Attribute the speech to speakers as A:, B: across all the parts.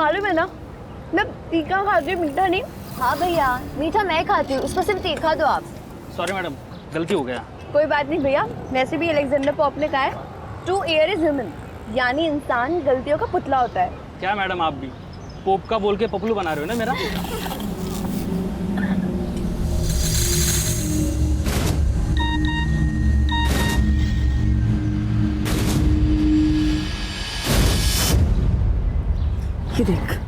A: मालूम है ना, मैं तीखा खाती हूँ, मीठा नहीं।
B: हाँ भैया, मीठा मैं खाती हूँ, उसको सिर्फ तीखा दो आप।
C: सॉरी मैडम, गलती हो गया।
A: कोई बात नहीं भैया, वैसे भी अलेक्जेंडर पोप ने कहा है टू एयर इज ह्यूमन, यानी इंसान गलतियों का पुतला होता है।
C: क्या मैडम आप भी पोप का बोल के पपलू बना रहे हो ना मेरा।
D: ये देख,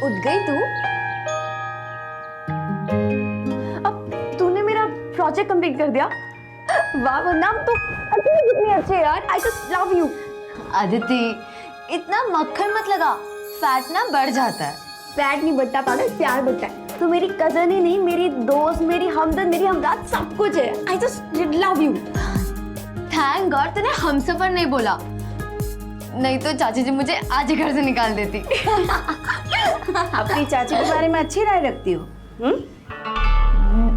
A: उठ गई तू? अब तूने मेरा प्रोजेक्ट कंप्लीट कर दिया। वाह वरना तो कितनी अच्छे यार, I just love you.
B: Aditi, इतना मक्खन मत लगा, फैट ना बढ़ जाता है।
A: फैट नहीं बढ़ता पागल, प्यार बढ़ता है। तू मेरी कजन ही नहीं, मेरी दोस्त, मेरी हमदर्द, मेरी हमरात, सब कुछ है। I just love you.
B: Thank God तूने हमसफर नहीं बोला, नहीं तो चाची जी मुझे आज ही घर से निकाल देती।
D: अपनी चाची के बारे में अच्छी राय रखती हो?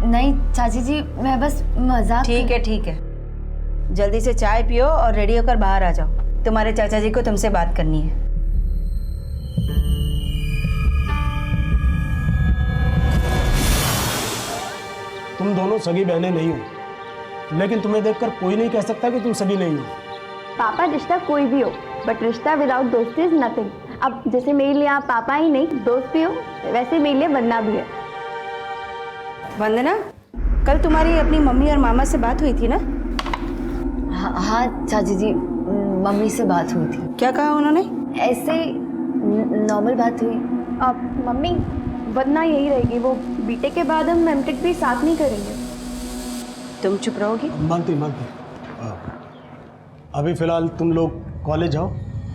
B: नहीं चाची जी, मैं बस मजाक।
D: ठीक है ठीक है, जल्दी से चाय पियो और रेडी होकर बाहर आ जाओ, तुम्हारे चाचा जी को तुमसे बात करनी है।
E: तुम दोनों सगी बहनें नहीं हो, लेकिन तुम्हें देखकर कोई नहीं कह सकता कि तुम सगी नहीं हो।
A: पापा रिश्ता कोई भी हो, बट रिश्ता विदाउट दोस्ती इज नथिंग। अब जैसे मेरे लिए आप पापा ही नहीं दोस्त भी हो, वैसे मेरे लिए बनना भी है।
D: वंदना, कल तुम्हारी अपनी मम्मी और मामा से बात हुई थी ना?
B: हाँ चाची जी, मम्मी से बात हुई थी।
D: क्या कहा उन्होंने?
B: ऐसे नॉर्मल बात हुई।
A: अब मम्मी बनना यही रहेगी, वो बीटेक के बाद हम एमटेक भी साथ नहीं करेंगे।
D: तुम चुप रहोगी?
E: मानती अभी फिलहाल तुम लोग कॉलेज जाओ,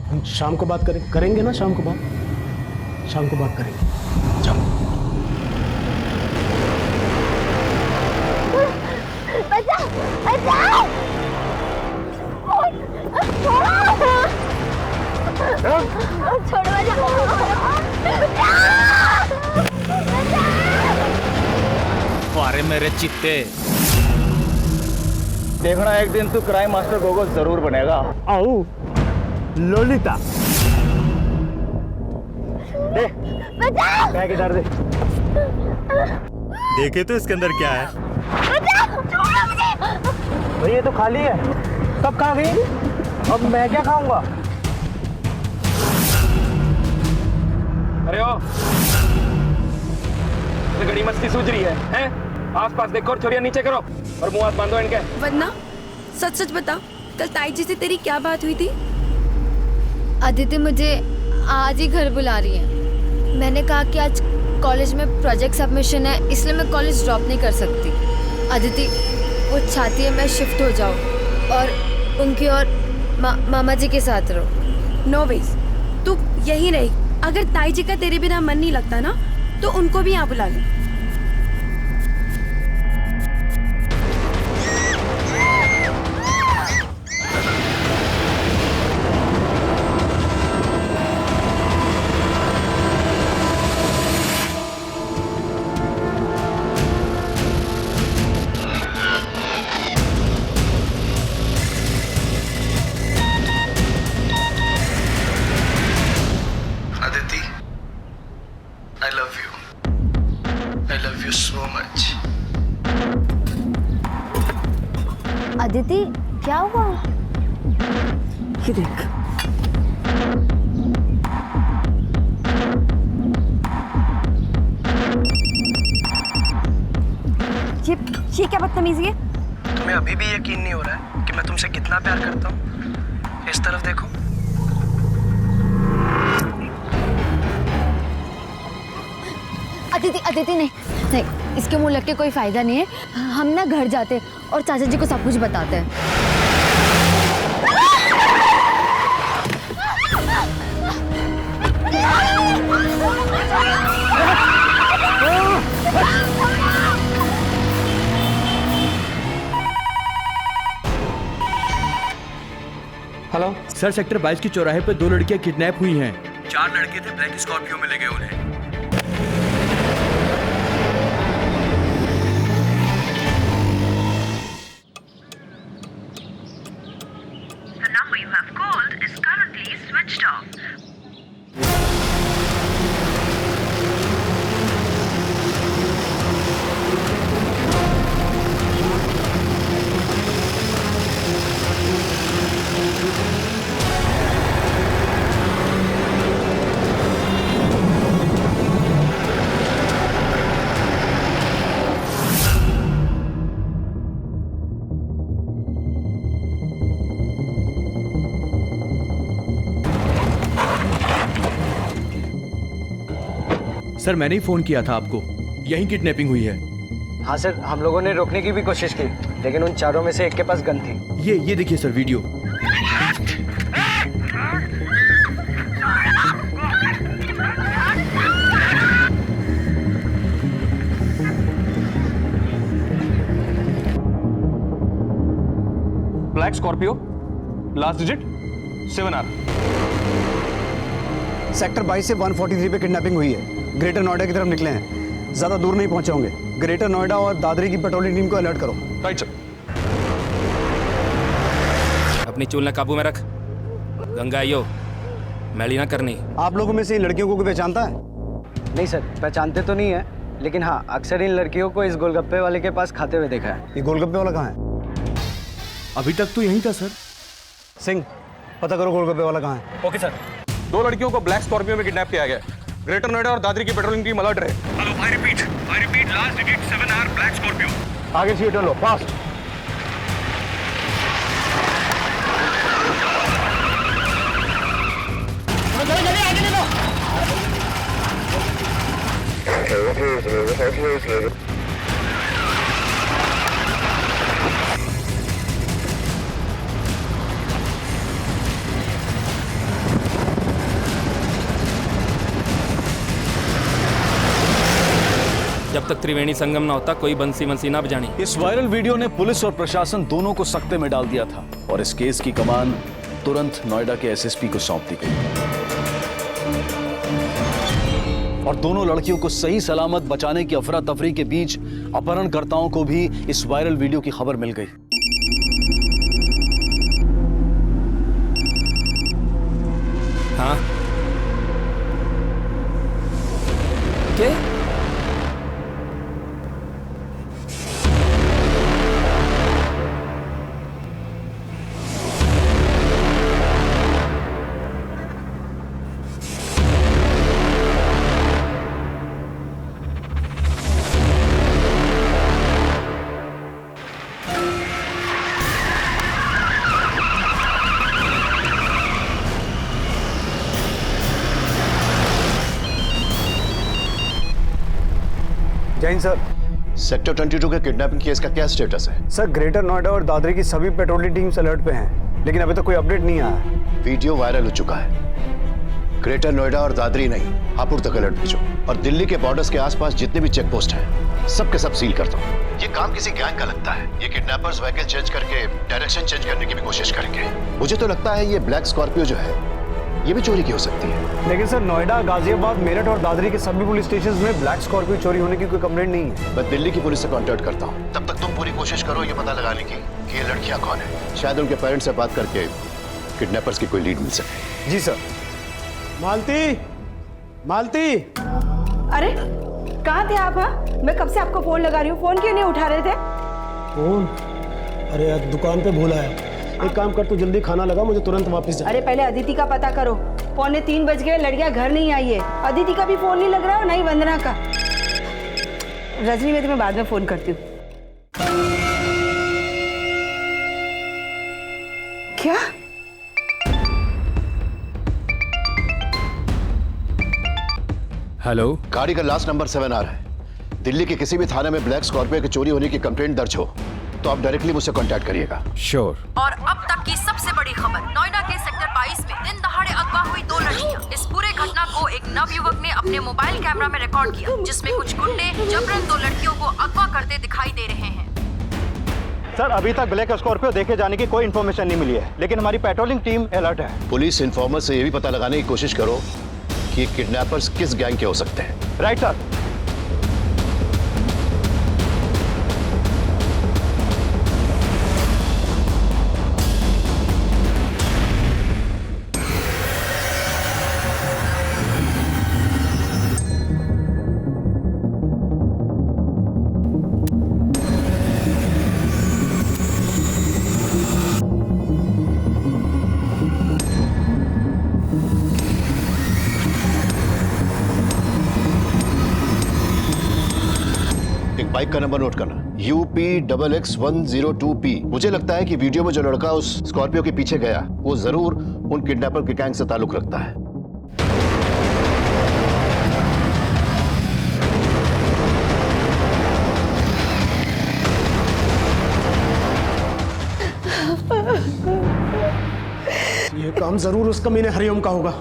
E: हम शाम को बात करेंगे ना, शाम को बात करेंगे। जाओ।
A: बचाओ बचाओ, छोड़ो
C: अरे मेरे चित्ते,
F: देखना एक दिन तू क्राइम मास्टर गोगो जरूर बनेगा।
E: आओ लोलिता,
F: दे बैग इधर दे।
G: देखे तो इसके अंदर क्या है।
F: भाई ये तो खाली है, कब खा गई? अब मैं क्या खाऊंगा?
H: अरे ओ, तो गड़ी मस्ती सूझ रही है, हैं? आसपास देखो और छोरियां नीचे करो और मुंह हाथ बांधो इनके।
I: वरना सच सच बता, कल ताई जी से तेरी क्या बात हुई थी?
B: अदिति मुझे आज ही घर बुला रही है। मैंने कहा कि आज कॉलेज में प्रोजेक्ट सबमिशन है, इसलिए मैं कॉलेज ड्रॉप नहीं कर सकती। अदिति वो चाहती है मैं शिफ्ट हो जाऊँ और उनकी और मामा जी के साथ रहो।
I: नो वेज, तू यहीं रही। अगर ताई जी का तेरे बिना मन नहीं लगता ना, तो उनको भी यहाँ बुला ले।
B: अदिति क्या हुआ?
D: ये देख,
I: ये क्या बदतमीजी है?
F: तुम्हें अभी भी यकीन नहीं हो रहा है कि मैं तुमसे कितना प्यार करता हूँ? इस तरफ देखो।
B: अदिति नहीं, इसके मुंह लग के कोई फायदा नहीं है। हम ना घर जाते और चाचा जी को सब कुछ बताते हैं।
H: हेलो
G: सर, सेक्टर 22 की चौराहे पर 2 लड़कियां किडनैप हुई हैं। 4 लड़के थे, ब्लैक स्कॉर्पियो में ले गए उन्हें।
J: The number you have called is currently switched off.
G: Sir, मैंने ही फोन किया था आपको। यहीं किडनैपिंग हुई है।
F: हाँ सर, हम लोगों ने रोकने की भी कोशिश की, लेकिन उन चारों में से एक के पास गन थी।
G: ये देखिए sir, video.
H: Black Scorpio, last digit 7R।
E: Sector 22 से 143 पे किडनैपिंग हुई है। ग्रेटर नोएडा की तरफ निकले हैं, ज्यादा दूर नहीं पहुंचे होंगे। ग्रेटर नोएडा और दादरी की पेट्रोलिंग टीम को अलर्ट करो।
H: Right sir. अपनी चूल ने काबू में रख। गंगा आइयो, मैली ना करनी।
E: आप लोगों में से इन लड़कियों को कोई पहचानता है?
F: नहीं सर, पहचानते तो नहीं है, लेकिन हाँ अक्सर इन लड़कियों को इस गोलगप्पे वाले के पास खाते हुए देखा है।
E: ये गोलगप्पे वाला कहाँ है?
G: अभी तक तो यहीं था सर।
E: सिंह, पता करो गोलगप्पे वाला कहाँ है।
H: Okay sir. 2 लड़कियों को ब्लैक स्कॉर्पियो में किडनैप किया गया। ग्रेटर नोएडा और दादरी की पेट्रोलिंग टीम अलर्ट रहे। Hello, I repeat, last digit 7R black Scorpio.
F: आगे सीट लो, फास्ट।
H: जब तक त्रिवेणी संगम ना होता कोई बंसी वंसी ना बजानी।
K: इस वायरल वीडियो ने पुलिस और प्रशासन दोनों को सकते में डाल दिया था और इस केस की कमान तुरंत नोएडा के एसएसपी को सौंप दी गई और दोनों लड़कियों को सही सलामत बचाने की अफरा तफरी के बीच अपहरणकर्ताओं को भी इस वायरल वीडियो की खबर मिल गई।
H: हाँ क्या?
E: जैन सर,
L: सेक्टर 22 के किडनैपिंग केस का क्या स्टेटस है?
E: सर ग्रेटर नोएडा और दादरी की सभी पेट्रोलिंग टीम्स अलर्ट पे हैं, लेकिन अभी तक कोई अपडेट नहीं आया है।
L: वीडियो वायरल हो चुका है। ग्रेटर नोएडा और दादरी नहीं, हापुड़ तक अलर्ट भेजो और दिल्ली के बॉर्डर्स के आसपास जितने भी चेक पोस्ट हैं, सबके सब सील कर दो। ये काम किसी गैंग का लगता है। ये किडनैपर्स व्हीकल चेंज करके डायरेक्शन चेंज करने की भी कोशिश करेंगे। मुझे तो लगता है ये ब्लैक स्कॉर्पियो जो है ये भी चोरी की हो सकती है।
E: लेकिन सर नोएडा, गाजियाबाद, मेरठ और दादरी के सभी पुलिस स्टेशंस में ब्लैक स्कॉर्पियो चोरी होने की कोई कंप्लेंट नहीं है।
L: मैं दिल्ली की पुलिस से कांटेक्ट करता हूँ। तब तक तुम पूरी कोशिश करो ये पता लगाने की कि ये लड़कियां कौन है। शायद उनके पेरेंट्स से बात करके किडनैपर्स की कोई लीड मिल सके।
E: जी सर।
F: मालती, मालती।
D: अरे कहाँ थे आप? हाँ, मैं कब से आपको फोन लगा रही हूँ, फोन क्यों नहीं उठा रहे थे?
E: फोन? अरे यार दुकान पे भूला है। एक काम कर, तू जल्दी खाना लगा, मुझे तुरंत वापस जा।
D: अरे पहले अदिति का पता करो। 2:45 बज गए, लड़कियां घर नहीं आई है। अदिति का भी फोन नहीं लग रहा और नहीं वंदना का। रजनी, मैं तुम्हें बाद में फोन करती हूँ। क्या?
G: हेलो,
L: गाड़ी का लास्ट नंबर 7 आ रहा है। दिल्ली के किसी भी थाने में ब्लैक स्कॉर्पियो की चोरी होने की कंप्लेंट दर्ज हो तो आप डायरेक्टली मुझसे कांटेक्ट करिएगा।
G: श्योर।
J: और अब तक की सबसे बड़ी खबर, नोएडा के सेक्टर 22 में दिन दहाड़े अगवा हुई 2 लड़कियां। इस पूरे घटना को एक नवयुवक ने अपने मोबाइल कैमरा में रिकॉर्ड किया, जिसमें कुछ गुंडे जबरन 2 लड़कियों को अगवा करते दिखाई दे रहे हैं।
F: सर, अभी तक ब्लैक स्कॉर्पियो देखे जाने की कोई इन्फॉर्मेशन नहीं मिली है, लेकिन हमारी पेट्रोलिंग टीम अलर्ट है।
L: पुलिस इन्फॉर्मर से यह भी पता लगाने की कोशिश करो कि किडनैपर्स किस गैंग के हो सकते हैं।
F: Right sir.
L: बाइक का नंबर नोट करना, UP-XX-102P। मुझे लगता है कि वीडियो में जो लड़का उस स्कॉर्पियो के पीछे गया वो जरूर उन किडनैपर के गैंग से ताल्लुक रखता है।
E: ये काम जरूर उस कमीने हरिओम का होगा,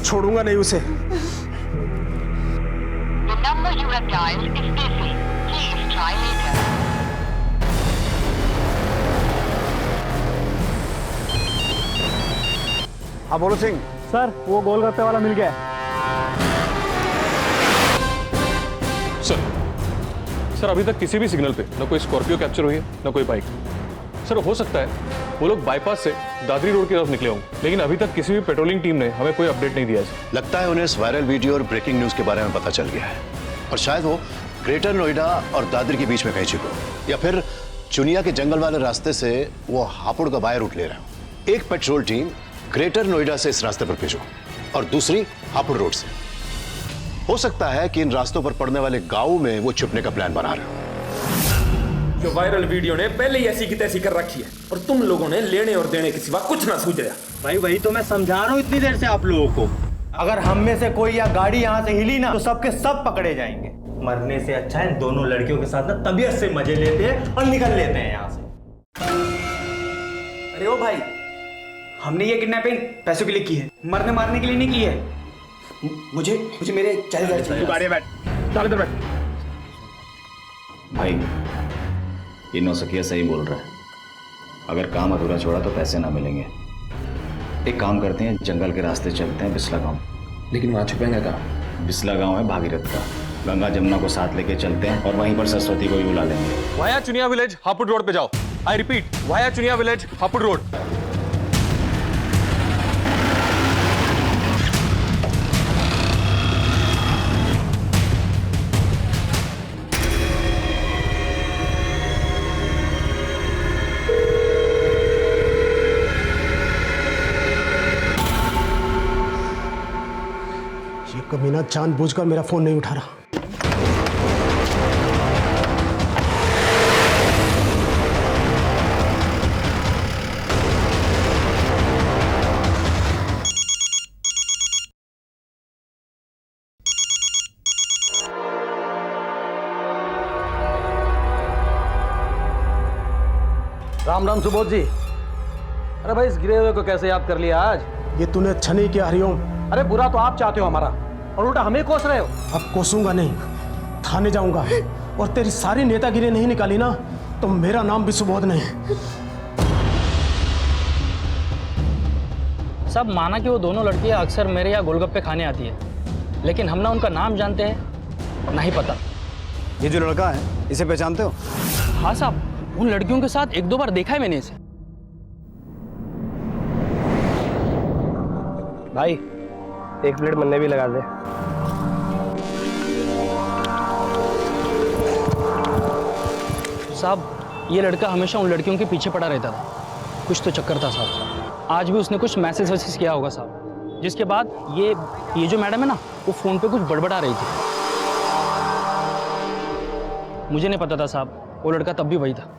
E: छोड़ूंगा नहीं उसे।
F: हाँ बोलो सिंह। सर, वो गोलगप्पे वाला मिल गया।
H: सर अभी तक किसी भी सिग्नल पे न कोई स्कॉर्पियो कैप्चर हुई है न कोई बाइक। सर हो सकता है वो लोग बाईपास से दादरी रोड की तरफ निकले होंगे, लेकिन अभी तक किसी भी पेट्रोलिंग टीम ने हमें कोई अपडेट नहीं दिया है।
L: लगता है उन्हें इस वायरल वीडियो और ब्रेकिंग न्यूज के बारे में पता चल गया है और शायद वो ग्रेटर नोएडा और दादरी के बीच में कहीं छिपो, या फिर चुनिया के जंगल वाले रास्ते से वो हापुड़ का बाय रूट ले रहे हो। एक पेट्रोल टीम ग्रेटर नोएडा से इस रास्ते पर भेजो और दूसरी हापुड़ रोड से। हो सकता है कि इन रास्तों पर पड़ने वाले गांव में वो छुपने का प्लान बना रहे हो।
M: जो वायरल वीडियो ने पहले ही ऐसी की तैसी कर रखी है और तुम लोगों ने लेने और देने के सिवा कुछ ना सूझ रहा।
F: भाई वही तो मैं समझा रहा हूँ इतनी देर से आप लोगों को। अगर हम में से कोई या गाड़ी यहाँ से हिली ना तो सबके सब पकड़े जाएंगे। मरने से अच्छा है दोनों लड़कियों के साथ ना तबीयत से मजे लेते हैं और निकल लेते हैं यहाँ से।
M: अरे ओ भाई, हमने ये किडनैपिंग पैसों के लिए की है, मरने मारने के लिए नहीं की है। मुझे मेरे 40,000 चाहिए।
F: तू गाड़ी में बैठ, चल इधर बैठ।
N: भाई ये नौसखिया सही बोल रहा है, अगर काम अधूरा छोड़ा तो पैसे ना मिलेंगे। एक काम करते हैं, जंगल के रास्ते चलते हैं बिस्ला गांव।
M: लेकिन वहाँ छुपेंगे कहाँ?
N: बिस्ला गांव है भागीरथ का, गंगा जमुना को साथ लेके चलते हैं और वहीं पर सरस्वती को भी बुला लेंगे।
H: Via Chuniya village Hapur road पे जाओ। I repeat, via Chuniya village Hapur road.
E: कमीना जानबूझकर मेरा फोन नहीं उठा रहा।
F: राम राम सुबोध जी। अरे भाई, इस गिरे हुए को कैसे याद कर लिया आज?
E: ये तूने अच्छा नहीं किया हरिओम।
F: अरे बुरा तो आप चाहते हो हमारा और उल्टा हमें कोस रहे हो।
E: अब कोसूंगा नहीं, थाने जाऊंगा और तेरी सारी नेतागिरी नहीं निकाली ना तो मेरा नाम भी सुबोध नहीं।
C: सब माना कि वो दोनों लड़कियां अक्सर मेरे यहाँ गोलगप्पे खाने आती है, लेकिन हम ना उनका नाम जानते हैं ना ही पता।
F: ये जो लड़का है इसे पहचानते हो?
C: हाँ साहब, उन लड़कियों के साथ 1-2 बार देखा है मैंने इसे।
F: भाई 1 प्लेट मन्ने भी लगा दे।
C: साहब, ये लड़का हमेशा उन लड़कियों के पीछे पड़ा रहता था। कुछ तो चक्कर था साहब। आज भी उसने कुछ मैसेज वैसेज किया होगा साहब, जिसके बाद ये जो मैडम है ना, वो फ़ोन पे कुछ बड़बड़ा रही थी। मुझे नहीं पता था साहब वो लड़का तब भी वही था।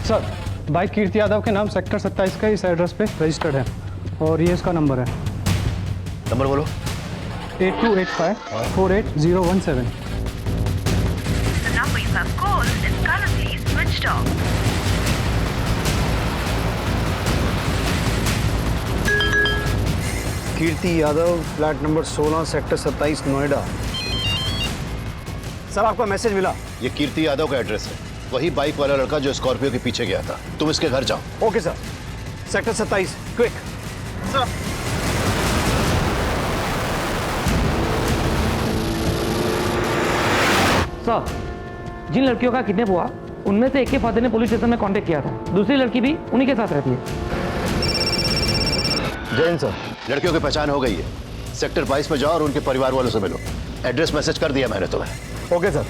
O: सर, बाइक कीर्ति यादव के नाम सेक्टर 27 का इस एड्रेस पे रजिस्टर्ड है और ये इसका नंबर है।
L: नंबर बोलो।
O: 8285-48017।
E: Kirti Yadav, flat number 16, sector 27, Noida. Sir, आपका मैसेज मिला।
L: ये कीर्ति यादव का एड्रेस है, वही बाइक वाला लड़का जो स्कॉर्पियो के पीछे गया था। तुम इसके घर जाओ।
E: Okay sir. Sector 27, quick. Sir.
P: Sir, जिन लड़कियों का किडनैप हुआ उनमें से एक के फादर ने पुलिस स्टेशन में कांटेक्ट किया था, दूसरी लड़की भी उन्हीं के साथ रहती है।
L: जैन सर, लड़कियों की पहचान हो गई है। सेक्टर 22 में जाओ और उनके परिवार वालों से मिलो। एड्रेस मैसेज कर दिया मैंने तुम्हें।
E: Okay sir.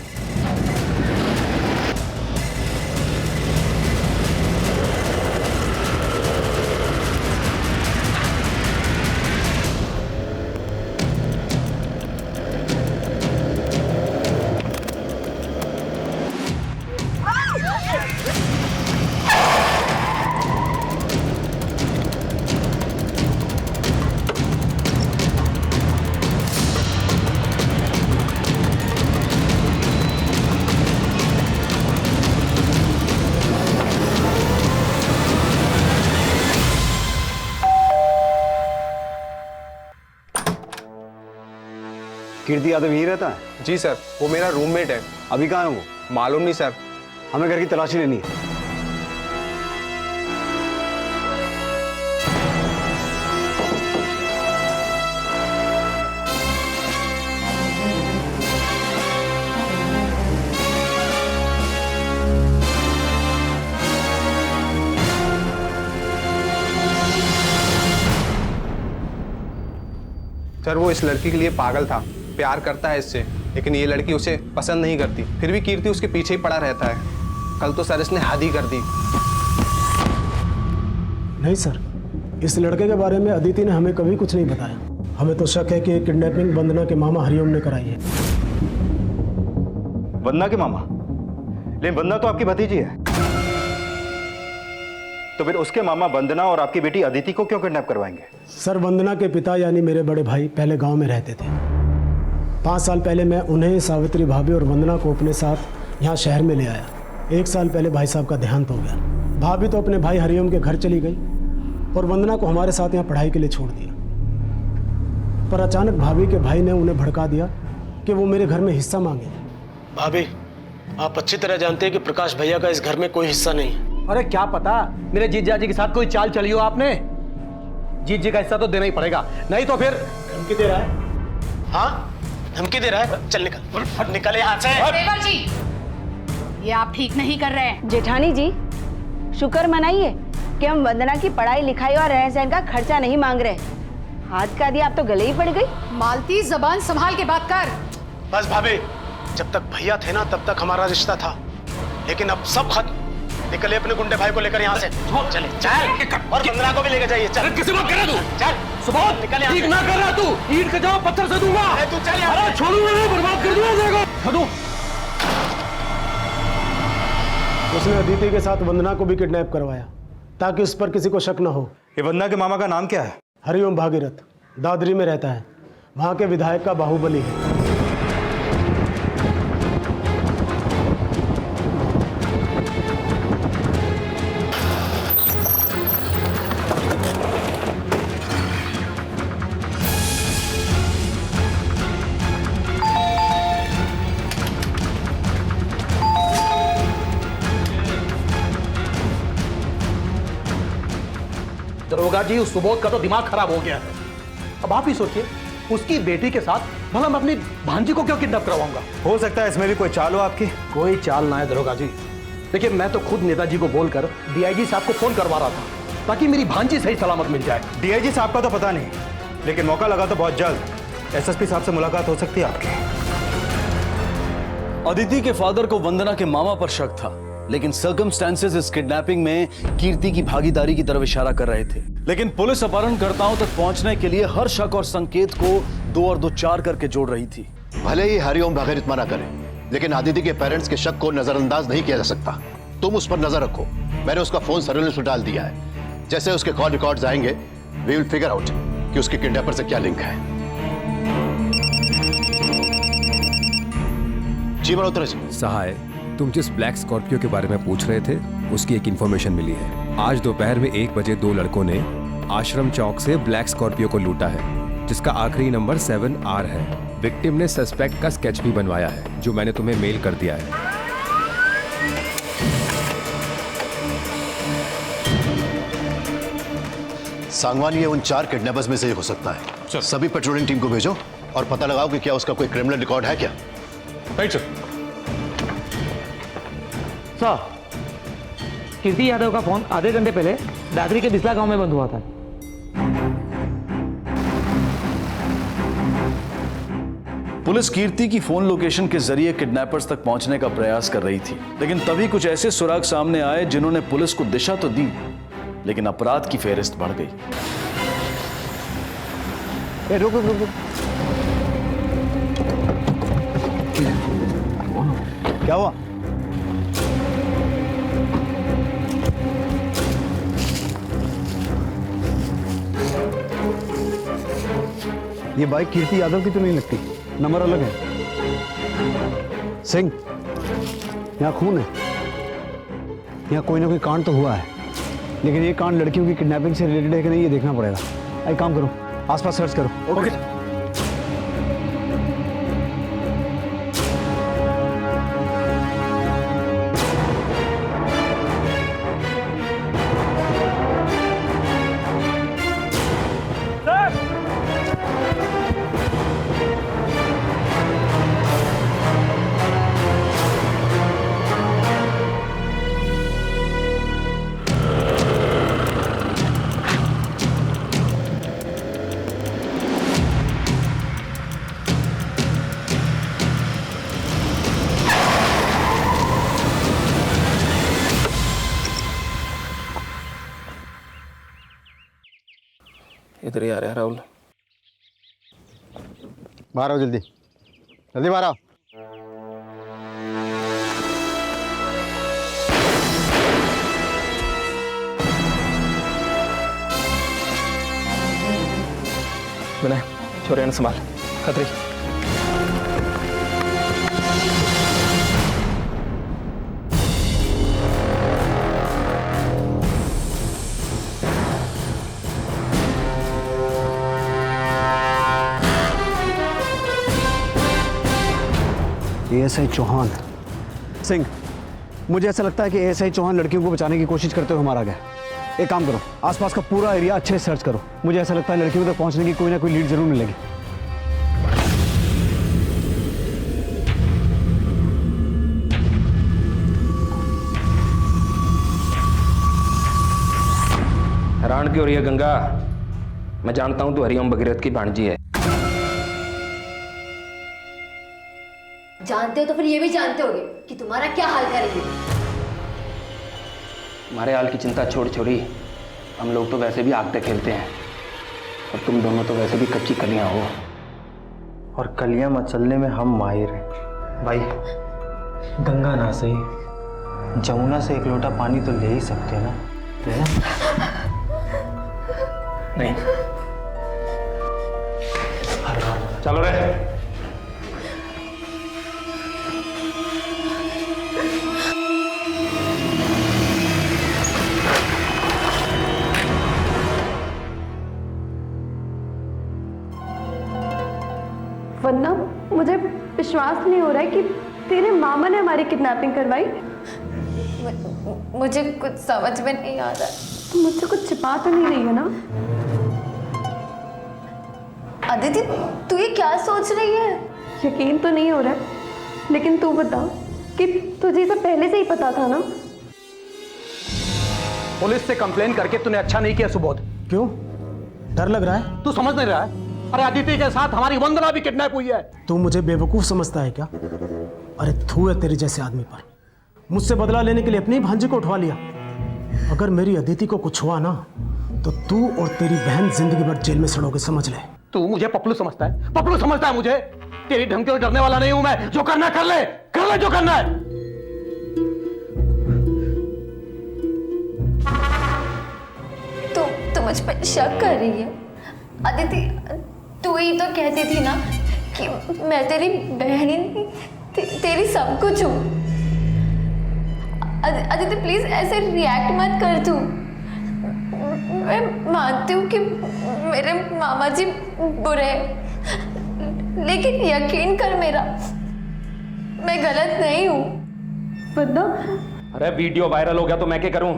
E: कीर्ति यादव यही रहता है?
O: जी सर, वो मेरा रूममेट है।
E: अभी कहाँ है वो?
O: मालूम नहीं सर।
E: हमें घर की तलाशी लेनी है।
O: सर, वो इस लड़की के लिए पागल था, प्यार करता है इससे, लेकिन ये लड़की उसे पसंद नहीं करती। फिर भी कीर्ति उसके पीछे ही पड़ा रहता है। कल तो सर इसने हद ही कर दी।
E: नहीं सर, इस लड़के के बारे में अदिति ने हमें कभी कुछ नहीं बताया। हमें तो शक है कि किडनैपिंग वंदना के मामा हरिओम ने कराई है।
F: वंदना के मामा? लेकिन वंदना तो आपकी भतीजी है। तो फिर उसके मामा वंदना और आपकी बेटी अदिति को क्यों किडनैप करवाएंगे?
E: सर, वंदना के पिता यानी मेरे बड़े भाई पहले गांव में रहते थे। 5 साल पहले मैं उन्हें, सावित्री भाभी और वंदना को अपने साथ यहाँ शहर में ले आया। 1 साल पहले भाई साहब का देहांत हो गया। भाभी तो अपने भाई हरिओम के घर चली गई और वंदना को हमारे साथ यहाँ पढ़ाई के लिए छोड़ दिया। पर अचानक भाभी के भाई ने उन्हें भड़का दिया कि वो मेरे घर में हिस्सा मांगे। भाभी, आप अच्छी तरह जानते हैं कि प्रकाश भैया का इस घर में कोई हिस्सा नहीं है।
G: अरे क्या पता मेरे जीजा जी के साथ कोई चाल चली हो आपने। जीत जी का हिस्सा तो देना ही पड़ेगा, नहीं तो फिर।
E: धमकी दे रहा है? हाँ, धमकी दे रहा है। चल निकल, निकल यहाँ से।
Q: देवर जी, ये आप ठीक नहीं कर रहे हैं।
D: जेठानी जी, शुक्र मनाइए कि हम वंदना की पढ़ाई लिखाई और रहन सहन का खर्चा नहीं मांग रहे। हाथ का दिया आप तो गले ही पड़ गई।
Q: मालती, जबान संभाल के बात कर।
E: बस भाभी, जब तक भैया थे ना तब तक हमारा रिश्ता था, लेकिन अब सब खत्म। निकले अपने गुंडे भाई को लेकर यहाँ से। चले, चल। और वंदना को भी लेकर जाइए। चल।
G: किसी बात कर रहा तू?
E: चल
G: सुबह
E: निकल यहाँ से।
G: ठीक ना कर रहा तू, ईंट का जवाब पत्थर से दूंगा।
E: तू चल यहाँ से।
G: छोड़ूंगा नहीं, बर्बाद कर दूंगा तेरे को। छोड़ू।
E: उसने अदिति के साथ वंदना को भी किडनैप करवाया ताकि उस पर किसी को शक न हो।
F: ये वंदना के मामा का नाम क्या है?
E: हरिओम भागीरथ, दादरी में रहता है। वहाँ के विधायक का बाहुबली है।
G: दरोगा जी, उस सुबोध का तो दिमाग खराब हो गया है। अब आप ही सोचिए, उसकी बेटी के साथ भला मैं अपनी भांजी को क्यों किडनैप करवाऊंगा?
F: हो सकता है इसमें भी कोई चाल हो आपकी।
G: कोई चाल ना है दरोगा जी, देखिए, मैं तो खुद नेताजी को बोलकर डीआईजी साहब को फोन करवा रहा था ताकि मेरी भांजी सही सलामत मिल जाए।
F: डीआईजी साहब का तो पता नहीं, लेकिन मौका लगा तो बहुत जल्द एसएसपी साहब से मुलाकात हो सकती है आपकी।
K: अदिति के फादर को वंदना के मामा पर शक था, लेकिन सर्कमस्टेंसेस इस किडनैपिंग में कीर्ति की भागीदारी की तरफ इशारा कर रहे थे। लेकिन पुलिस अपहरणकर्ताओं तक पहुंचने के लिए हर शक और संकेत को 2 और 2 4 करके जोड़ रही थी।
L: भले ही हरिओम बगैर मना करे, लेकिन आदिति के पेरेंट्स के शक को नजरअंदाज नहीं किया जा सकता। तुम उस पर नजर रखो। मैंने उसका फोन सर्विलेंस में डाल दिया है। जैसे उसके कॉल रिकॉर्ड्स आएंगे, वी विल फिगर आउट कि उसके किडनैपर से क्या लिंक है। जी मल्होत्रा जी।
R: सहाय, तुम जिस ब्लैक स्कॉर्पियो के बारे में पूछ रहे थे, उसकी एक इन्फॉर्मेशन मिली है। आज दोपहर में 1 बजे 2 लड़कों ने आश्रम चौक से ब्लैक स्कॉर्पियो को लूटा है, जिसका आखिरी नंबर 7R है। विक्टिम ने सस्पेक्ट का स्केच भी बनवाया है, जो मैंने तुम्हें मेल कर दिया है।
L: सांगवान, ये उन 4 किडनैपर्स में से हो सकता है। सभी पेट्रोलिंग टीम को भेजो और पता लगाओ कि क्या उसका कोई क्रिमिनल रिकॉर्ड है क्या।
H: Right sir.
P: सर, कीर्ति यादव का फोन आधे घंटे पहले दादरी के बिस्ला गांव में बंद हुआ था।
K: पुलिस कीर्ति की फोन लोकेशन के जरिए किडनैपर्स तक पहुंचने का प्रयास कर रही थी, लेकिन तभी कुछ ऐसे सुराग सामने आए जिन्होंने पुलिस को दिशा तो दी, लेकिन अपराध की फेहरिस्त बढ़ गई।
E: रुक रुक रुक। क्या हुआ? ये बाइक कीर्ति यादव की तो नहीं लगती, नंबर अलग है। सिंह, यहाँ खून है, यहाँ कोई ना कोई कांड तो हुआ है, लेकिन ये कांड लड़कियों की किडनैपिंग से रिलेटेड है कि नहीं, ये देखना पड़ेगा। एक काम करो, आसपास सर्च करो।
H: ओके।
O: इधर ही आ रहा है राहुल।
E: बाहर आओ, जल्दी जल्दी बाहर आओ।
O: विनय, छोरे संभाल। खतरी।
E: एएसआई चौहान। सिंह, मुझे ऐसा लगता है कि एएसआई चौहान लड़कियों को बचाने की कोशिश करते हुए मारा गया। एक काम करो, आसपास का पूरा एरिया अच्छे से सर्च करो। मुझे ऐसा लगता है लड़कियों तक पहुंचने की कोई ना कोई लीड जरूर मिलेगी।
O: हैरान क्यों हो रही है गंगा? मैं जानता हूं तू हरिओम भगीरथ की भांजी है।
B: जानते हो तो फिर ये भी जानते होगे कि तुम्हारा क्या हाल करेंगे।
O: हमारे हाल की चिंता छोड़ छोड़ी, हम लोग तो वैसे भी आग तक खेलते हैं, और तुम दोनों तो वैसे भी कच्ची कलियां हो,
F: और कलियां मचलने में हम माहिर हैं। भाई, गंगा ना सही, जमुना से एक लोटा पानी तो ले ही सकते हैं ना?
O: नहीं। चलो रे।
A: वरना मुझे विश्वास नहीं हो रहा है कि तेरे मामा ने हमारी किडनैपिंग करवाई।
B: मुझे कुछ समझ में नहीं आ रहा।
A: तो मुझसे कुछ छिपा तो नहीं रही है ना?
B: अदिति, तू ये क्या सोच रही है?
A: यकीन तो नहीं हो रहा है, लेकिन तू बता, कि तुझे तो पहले से ही पता था ना?
G: पुलिस से कंप्लेन करके तूने अच्छा नहीं किया सुबोध।
E: क्यों? डर लग रहा है?
G: तू समझ नहीं रहा है? अरे अदिति के साथ हमारी वंदना भी किडनैप हुई है।
E: तू मुझे बेवकूफ समझता है क्या? अरे थू है तेरे जैसे आदमी पर। मुझसे बदला लेने के लिए अपनी भांजी को उठवा लिया। अगर मेरी अदिति को कुछ हुआ ना तो तू और तेरी बहन जिंदगी भर जेल में सड़ोगे, समझ ले।
G: तू मुझे पपलू समझता है? पपलू समझता है मुझे? तेरी धमकी से डरने वाला नहीं हूं मैं। जो करना कर ले जो करना है।
B: तू मुझ पर शक कर रही है? अदिति, तू ही तो कहती थी ना कि मैं तेरी बहन ही नहीं, तेरी सब कुछ हूँ। अदिति प्लीज ऐसे रिएक्ट मत कर तू। मैं मानती हूँ कि मेरे मामा जी बुरे हैं, लेकिन यकीन कर मेरा, मैं गलत नहीं हूँ।
A: पता?
P: अरे वीडियो वायरल हो गया तो मैं क्या करूं?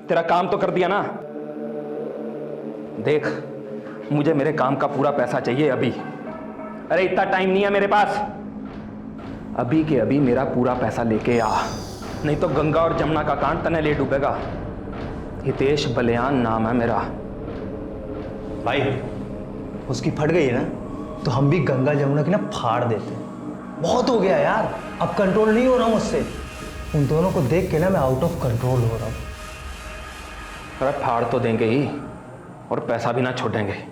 P: तेरा काम तो कर दिया ना। देख, मुझे मेरे काम का पूरा पैसा चाहिए अभी। अरे इतना टाइम नहीं है मेरे पास। अभी के अभी मेरा पूरा पैसा लेके आ, नहीं तो गंगा और जमुना का कांड तने ले डूबेगा। हितेश बलियान नाम है मेरा।
F: भाई उसकी फट गई है ना तो हम भी गंगा जमुना की ना फाड़ देते हैं। बहुत हो गया यार, अब कंट्रोल नहीं हो रहा मुझसे। उन दोनों को देख के ना मैं आउट ऑफ कंट्रोल हो रहा हूँ।
P: अरे फाड़ तो देंगे ही और पैसा भी ना छोड़ेंगे।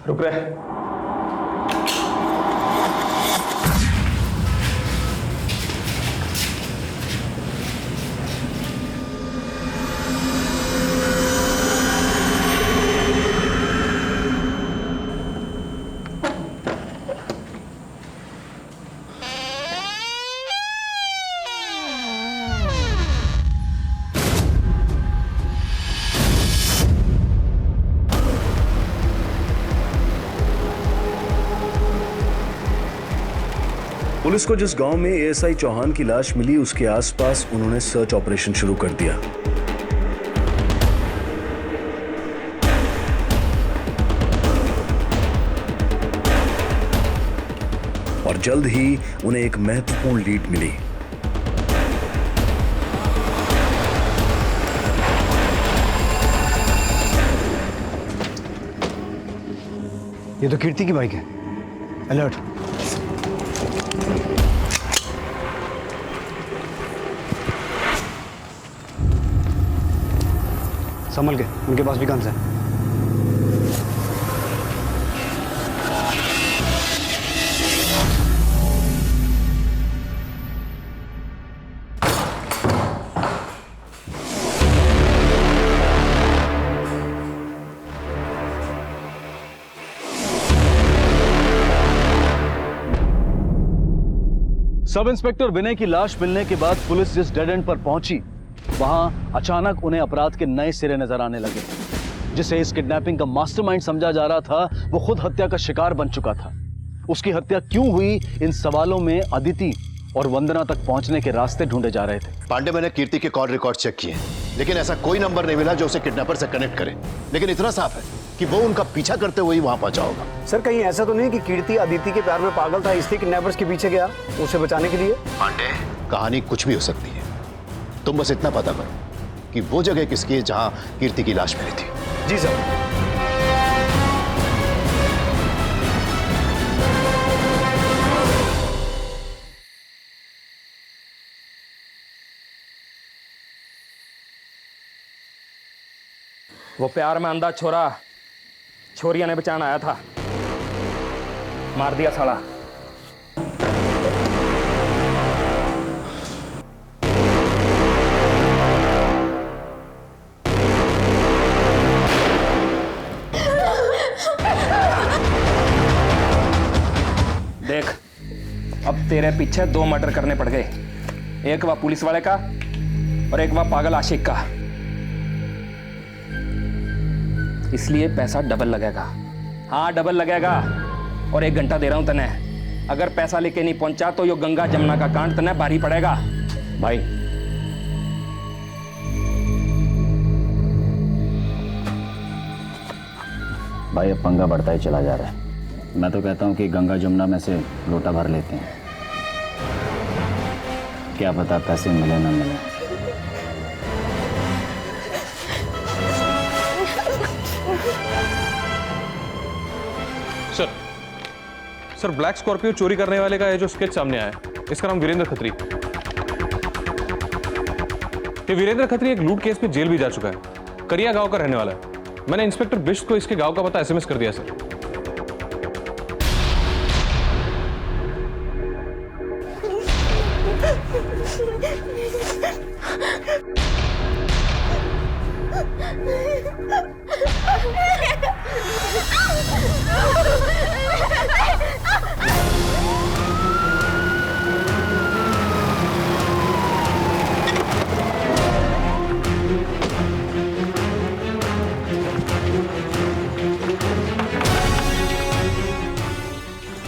P: रुक रहे।
K: पुलिस को जिस गांव में एएसआई चौहान की लाश मिली उसके आसपास उन्होंने सर्च ऑपरेशन शुरू कर दिया। और जल्द ही उन्हें एक महत्वपूर्ण लीड मिली।
M: ये तो कीर्ति की बाइक है। अलर्ट। संभल के, उनके पास भी गन्स है।
K: सब इंस्पेक्टर विनय की लाश मिलने के बाद पुलिस जिस डेड एंड पर पहुंची वहां अचानक उन्हें अपराध के नए सिरे नजर आने लगे। जिसे इस किडनैपिंग का मास्टरमाइंड समझा जा रहा था वो खुद हत्या का शिकार बन चुका था। उसकी हत्या क्यों हुई, इन सवालों में अदिति और वंदना तक पहुंचने के रास्ते ढूंढे जा रहे थे।
L: पांडे, मैंने कीर्ति के कॉल रिकॉर्ड चेक किए लेकिन ऐसा कोई नंबर नहीं मिला जो उसे किडनैपर से कनेक्ट करे। लेकिन इतना साफ है कि वो उनका पीछा करते हुए वहां पहुंचा होगा।
M: सर कहीं ऐसा तो नहीं कि कीर्ति अदिति के प्यार में पागल था इसलिए किडनैपर्स के पीछे गया उसे बचाने के लिए?
L: पांडे, कहानी कुछ भी हो सकती है। तुम बस इतना पता करो कि वो जगह किसकी है जहां कीर्ति की लाश मिली थी।
M: जी सर।
P: वो प्यार में अंधा छोरा छोरिया ने बचाना आया था, मार दिया साला। देख, अब तेरे पीछे 2 मर्डर करने पड़ गए। एक वह पुलिस वाले का और एक वह पागल आशिक का। इसलिए पैसा डबल लगेगा। हाँ, डबल लगेगा। और 1 घंटा दे रहा हूं तने। अगर पैसा लेके नहीं पहुंचा तो यो गंगा जमुना का कांड तने भारी पड़ेगा। भाई
N: भाई अब पंगा बढ़ता ही चला जा रहा है। मैं तो कहता हूँ कि गंगा जमुना में से लोटा भर लेते हैं, क्या पता पैसे मिले ना मिले।
H: सर ब्लैक स्कॉर्पियो चोरी करने वाले का ये जो स्केच सामने आया है, इसका नाम वीरेंद्र खत्री। ये वीरेंद्र खत्री एक लूट केस में जेल भी जा चुका है, करिया गांव का रहने वाला है। मैंने इंस्पेक्टर बिष्ट को इसके गांव का पता एसएमएस कर दिया सर।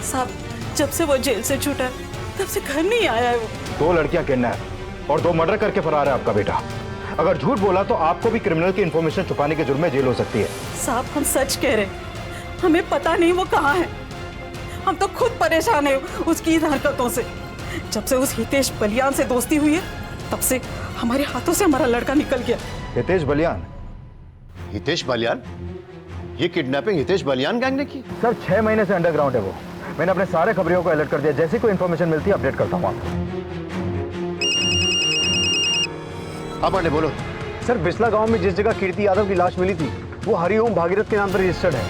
S: साहब, जब से वो जेल से छूटा तब से घर नहीं आया है वो।
L: 2 लड़कियां किडनैप और 2 मर्डर करके फरार है आपका बेटा। अगर झूठ बोला तो आपको भी क्रिमिनल की इंफॉर्मेशन छुपाने के जुर्म में जेल हो सकती है।
S: साहब, हम सच कह रहे हैं, हमें पता नहीं वो कहाँ है। हम तो खुद परेशान है उसकी इन हरकतों से। जब से उस हितेश बलियान से दोस्ती हुई है तब से हमारे हाथों से हमारा लड़का निकल गया।
L: हितेश बलियान? हितेश बलियान? ये किडनैपिंग हितेश बलियान गैंग ने की?
F: सर 6 महीने से अंडरग्राउंड है वो। मैंने अपने सारे खबरियों को अलर्ट कर दिया, जैसी कोई इन्फॉर्मेशन मिलती है अपडेट करता हूँ आपको।
L: अब आने बोलो।
F: सर बिस्ला गांव में जिस जगह कीर्ति यादव की लाश मिली थी वो हरिओम भागीरथ के नाम पर रजिस्टर्ड है।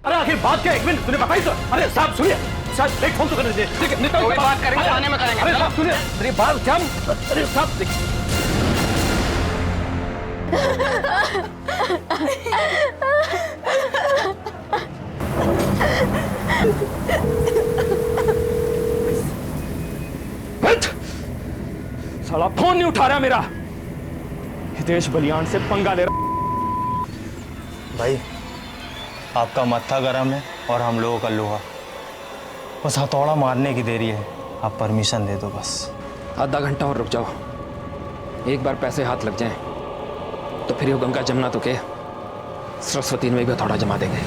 G: अरे आखिर बात क्या? 1 मिनट सुनिए बताइए सर। अरे साहब सुनिए, साहब एक फोन तो करने दीजिए। ठीक है, कोई बात करेंगे थाने में करेंगे। अरे साहब सुनिए, अरे बात क्या? अरे साहब
P: साला फोन नहीं उठा रहा मेरा। हितेश बलियान से पंगा ले रहा।
F: भाई आपका मत्था गरम है और हम लोगों का लोहा। बस हथौड़ा मारने की देरी है, आप परमिशन दे दो बस।
P: आधा घंटा और रुक जाओ, एक बार पैसे हाथ लग जाएं तो फिर ये गंगा जमुना तो के सरस्वती में भी हथौड़ा जमा देंगे।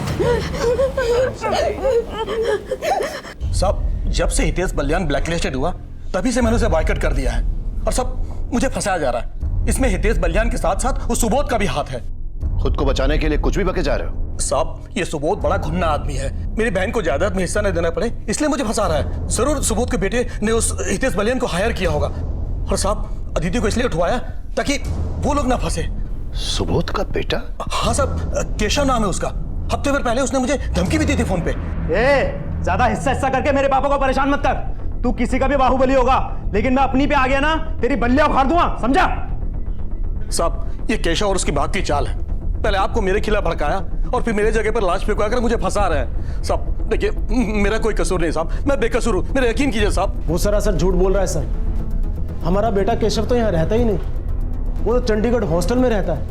G: साहब जब से हितेश बलियान ब्लैकलिस्टेड हुआ तभी से मैंने उसे बॉयकॉट कर दिया है और सब मुझे फंसाया जा रहा है। इसमें हितेश बलियान के साथ साथ उस सुबोध का भी हाथ है।
L: खुद को बचाने के लिए कुछ भी बके जा रहे हो?
G: साहब ये सुबोध बड़ा घुन्ना आदमी है, मेरी बहन को जायदाद में हिस्सा नहीं देना पड़े इसलिए मुझे फंसा रहा है। जरूर सुबोध के बेटे ने उस हितेश बलियान को हायर किया होगा और साहब अदिति को इसलिए उठवाया ताकि वो लोग ना फंसे।
L: सुबोध का बेटा?
G: हाँ साहब, केशव नाम है उसका। हफ्ते भर पहले उसने मुझे धमकी भी दी थी फोन पे।
F: ज्यादा हिस्सा करके मेरे पापा को परेशान मत कर। तू किसी का भी बाहुबली होगा, लेकिन मैं अपनी पे आ गया ना तेरी बल्लियां उखाड़ दूंगा, समझा?
G: साहब ये केशव और उसकी भाग की चाल है। पहले आपको मेरे खिलाफ भड़काया और फिर मेरे जगह पर लाश फेंकवा कर मुझे फंसा रहे हैं। साहब देखिए मेरा कोई कसूर नहीं साहब, मैं बेकसूर हूँ, मेरा यकीन कीजिए साहब।
E: वो सरासर झूठ बोल रहा है सर। हमारा बेटा केशव तो यहाँ रहता ही नहीं, वो तो चंडीगढ़ हॉस्टल में रहता है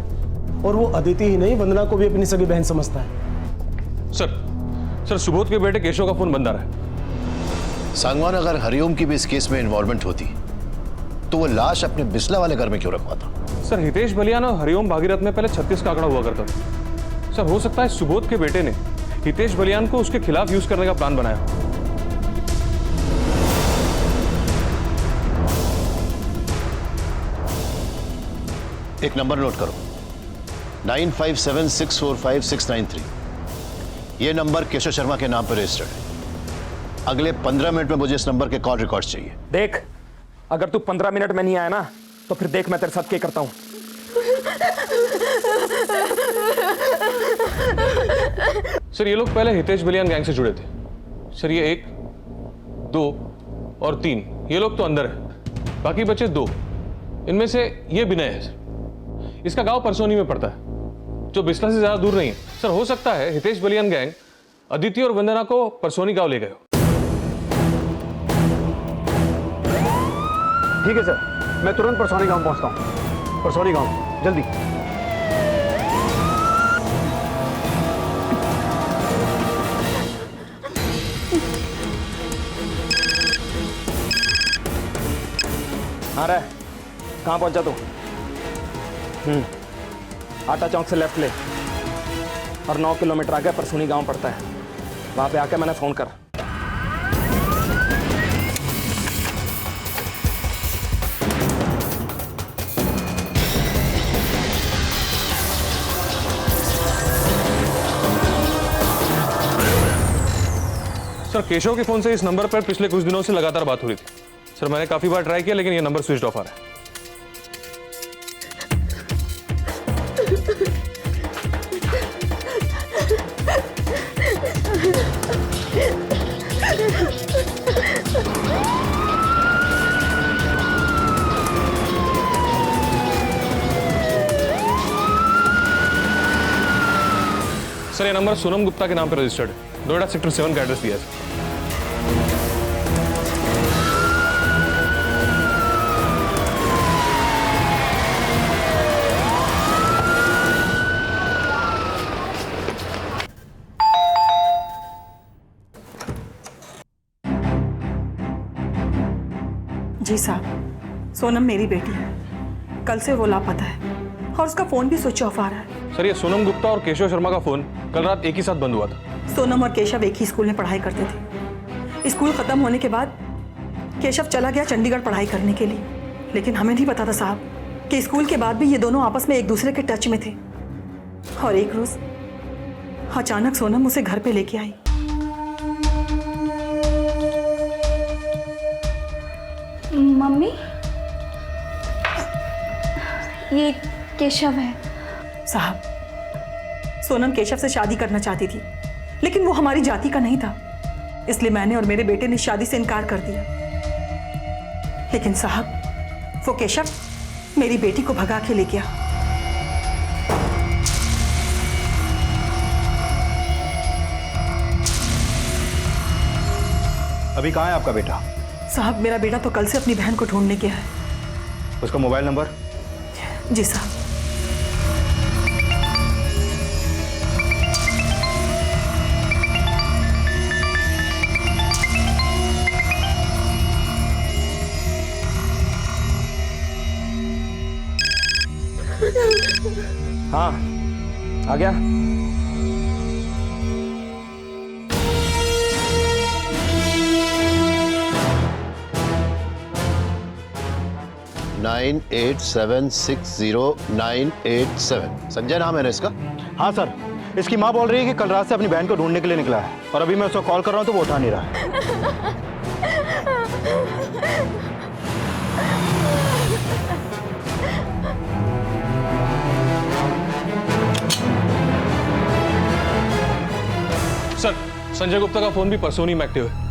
E: और वो अदिति ही नहीं वंदना को भी अपनी सगी बहन समझता है।
H: सर सुबोध के बेटे केशव का फोन बंद आ रहा है।
L: सांगवान, अगर हरिओम की भी इस केस में इन्वॉल्वमेंट होती तो वो लाश अपने बिस्ला वाले घर में क्यों रखवाता?
H: सर हितेश बलियान और हरिओम भागीरथ में पहले 36 का आंकड़ा हुआ करता था। सर हो सकता है सुबोध के बेटे ने हितेश बलियान को उसके खिलाफ यूज करने का प्लान बनाया।
L: एक नंबर नोट करो, 9576456693। ये नंबर केशव शर्मा के नाम पर रजिस्टर्ड है। अगले 15 मिनट में मुझे इस नंबर के कॉल रिकॉर्ड्स चाहिए।
P: देख, अगर तू 15 मिनट में नहीं आया ना तो फिर देख मैं तेरे साथ क्या करता हूं।
H: सर ये लोग पहले हितेश बलियान गैंग से जुड़े थे। सर ये 1, 2 और 3 ये लोग तो अंदर है, बाकी बचे 2। इनमें से ये विनय है सर, इसका गांव परसोनी में पड़ता है जो बिस्ला से ज्यादा दूर नहीं है। सर हो सकता है हितेश बलियान गैंग अदिति और वंदना को परसोनी गांव ले गए।
F: ठीक है सर, मैं तुरंत परसौनी गांव पहुंचता हूं। परसौनी गांव जल्दी।
P: हाँ रे, कहाँ पहुंचा तू? आटा चौक से लेफ्ट ले और 9 किलोमीटर आगे परसुनी गांव पड़ता है, वहां पे आके मैंने फोन कर।
H: सर केशव के फोन से इस नंबर पर पिछले कुछ दिनों से लगातार बात हो रही थी। सर मैंने काफी बार ट्राई किया लेकिन ये नंबर स्विच ऑफ आ रहा है। सर ये नंबर सोनम गुप्ता के नाम पर रजिस्टर्ड है। नोएडा सेक्टर 7 का एड्रेस दिया है।
S: जी साहब, सोनम मेरी बेटी है। कल से वो लापता है और उसका फोन भी स्विच ऑफ आ रहा है।
H: सर ये सोनम गुप्ता और केशव शर्मा का फोन कल रात एक ही साथ बंद हुआ था।
S: सोनम और केशव एक ही स्कूल में पढ़ाई करते थे। स्कूल खत्म होने के बाद केशव चला गया चंडीगढ़ पढ़ाई करने के लिए, लेकिन हमें नहीं पता था साहब कि स्कूल के बाद भी ये दोनों आपस में एक दूसरे के टच में थे। और एक रोज अचानक सोनम उसे घर पे लेके आई।
A: मम्मी, ये केशव है।
S: साहब, सोनम केशव से शादी करना चाहती थी, लेकिन वो हमारी जाति का नहीं था, इसलिए मैंने और मेरे बेटे ने शादी से इनकार कर दिया। लेकिन साहब, वो केशव मेरी बेटी को भगा के ले गया।
F: अभी कहाँ है आपका बेटा?
S: साहब, मेरा बेटा तो कल से अपनी बहन को ढूंढने गया है।
F: उसका मोबाइल नंबर?
S: जी साहब।
P: हाँ, आ गया।
L: नाइन 8760987 संजय नाम है ना इसका?
F: हाँ सर, इसकी माँ बोल रही है कि कल रात से अपनी बहन को ढूंढने के लिए निकला है और अभी मैं उसको कॉल कर रहा हूँ तो वो उठा नहीं रहा है।
H: सर संजय गुप्ता का फोन भी परसोनी में एक्टिव है।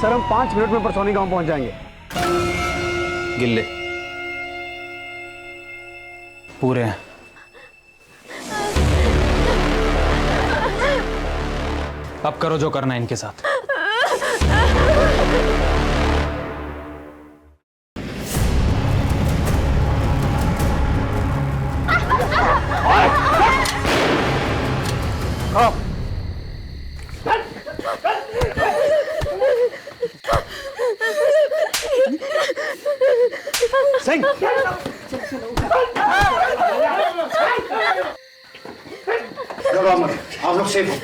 F: सर हम 5 मिनट में परसौनी गांव पहुंच जाएंगे।
C: गिल्ले पूरे हैं। अब करो जो करना है इनके साथ।
F: सिंह, आप लोग सेफ हो।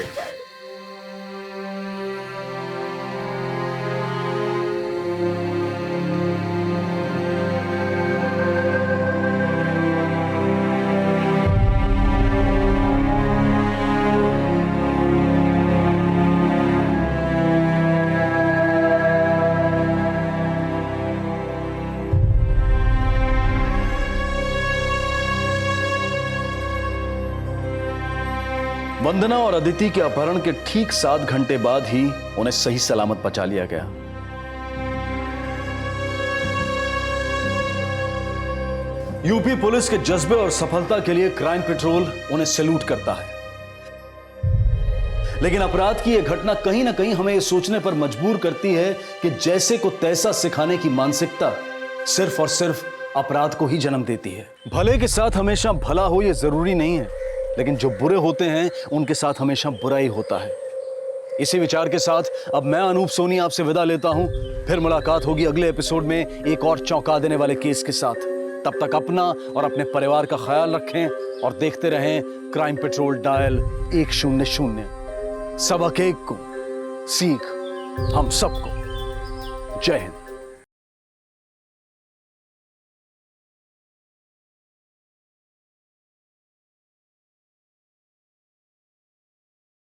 K: वंदना और अदिति के अपहरण के ठीक 7 घंटे बाद ही उन्हें सही सलामत बचा लिया गया। यूपी पुलिस के जज्बे और सफलता के लिए क्राइम पेट्रोल उन्हें सैल्यूट करता है। लेकिन अपराध की यह घटना कहीं ना कहीं हमें यह सोचने पर मजबूर करती है कि जैसे को तैसा सिखाने की मानसिकता सिर्फ और सिर्फ अपराध को ही जन्म देती है। भले के साथ हमेशा भला हो यह जरूरी नहीं है, लेकिन जो बुरे होते हैं उनके साथ हमेशा बुरा ही होता है। इसी विचार के साथ अब मैं अनूप सोनी आपसे विदा लेता हूं। फिर मुलाकात होगी अगले एपिसोड में एक और चौंका देने वाले केस के साथ। तब तक अपना और अपने परिवार का ख्याल रखें और देखते रहें क्राइम पेट्रोल डायल 100। सबक एक को सीख हम सबको। जय हिंद।